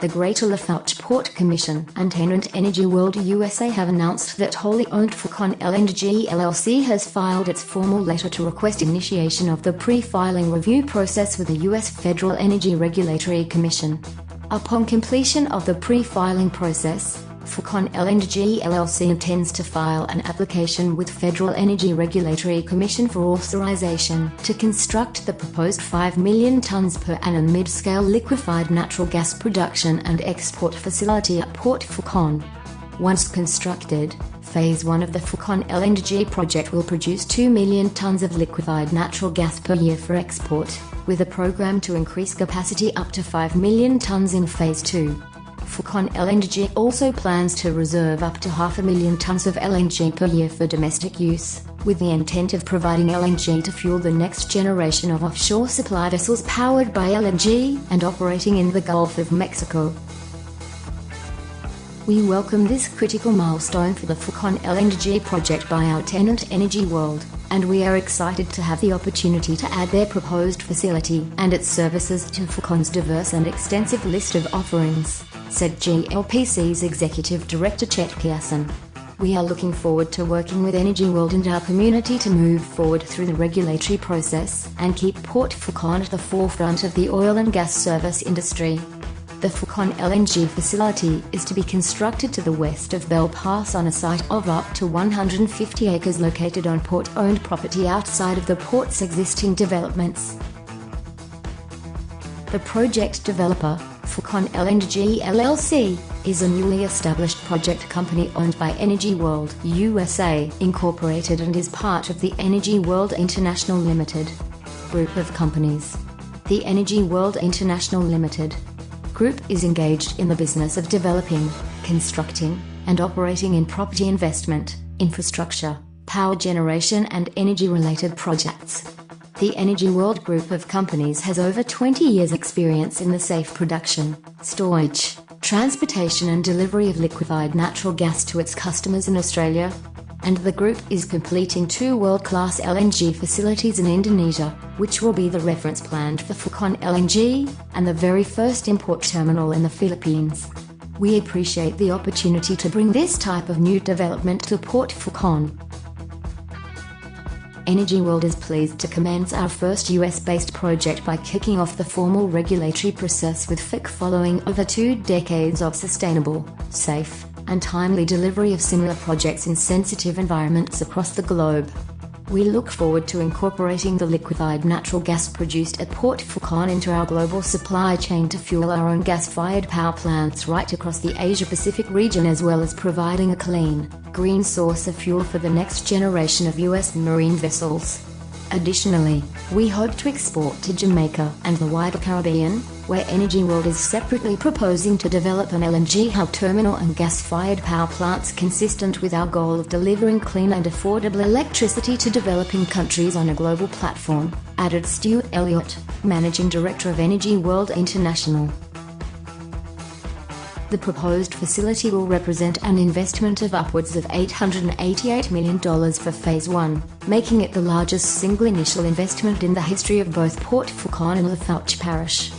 The Greater Lafourche Port Commission and tenant Energy World USA have announced that wholly owned Fourchon LNG LLC has filed its formal letter to request initiation of the pre-filing review process with the U.S. Federal Energy Regulatory Commission. Upon completion of the pre-filing process, Fourchon LNG LLC intends to file an application with Federal Energy Regulatory Commission for authorization to construct the proposed 5 million tons per annum mid-scale liquefied natural gas production and export facility at Port Fourchon. Once constructed, Phase 1 of the Fourchon LNG project will produce 2 million tons of liquefied natural gas per year for export, with a program to increase capacity up to 5 million tons in Phase 2. Fourchon LNG also plans to reserve up to 500,000 tons of LNG per year for domestic use, with the intent of providing LNG to fuel the next generation of offshore supply vessels powered by LNG and operating in the Gulf of Mexico. We welcome this critical milestone for the Fourchon LNG project by our tenant Energy World, and we are excited to have the opportunity to add their proposed facility and its services to Fourchon's diverse and extensive list of offerings, said GLPC's Executive Director Chet Pearson. We are looking forward to working with Energy World and our community to move forward through the regulatory process and keep Port Fourchon at the forefront of the oil and gas service industry. The Fourchon LNG facility is to be constructed to the west of Belle Pass on a site of up to 150 acres located on port-owned property outside of the port's existing developments. The project developer, Fourchon LNG LLC, is a newly established project company owned by Energy World USA Incorporated and is part of the Energy World International Limited group of companies. The Energy World International Limited Group is engaged in the business of developing, constructing, and operating in property investment, infrastructure, power generation and energy-related projects. The Energy World Group of companies has over 20 years' experience in the safe production, storage, transportation and delivery of liquefied natural gas to its customers in Australia, and the group is completing 2 world-class LNG facilities in Indonesia, which will be the reference plant for Fourchon LNG, and the very first import terminal in the Philippines. We appreciate the opportunity to bring this type of new development to Port Fourchon. Energy World is pleased to commence our first US-based project by kicking off the formal regulatory process with FERC following over 2 decades of sustainable, safe, and timely delivery of similar projects in sensitive environments across the globe. We look forward to incorporating the liquefied natural gas produced at Port Fourchon into our global supply chain to fuel our own gas-fired power plants right across the Asia-Pacific region, as well as providing a clean, green source of fuel for the next generation of U.S. marine vessels. Additionally, we hope to export to Jamaica and the wider Caribbean, where Energy World is separately proposing to develop an LNG hub terminal and gas-fired power plants consistent with our goal of delivering clean and affordable electricity to developing countries on a global platform, added Stuart Elliott, Managing Director of Energy World International. The proposed facility will represent an investment of upwards of $888 million for Phase 1, making it the largest single initial investment in the history of both Port Fourchon and Lafourche Parish.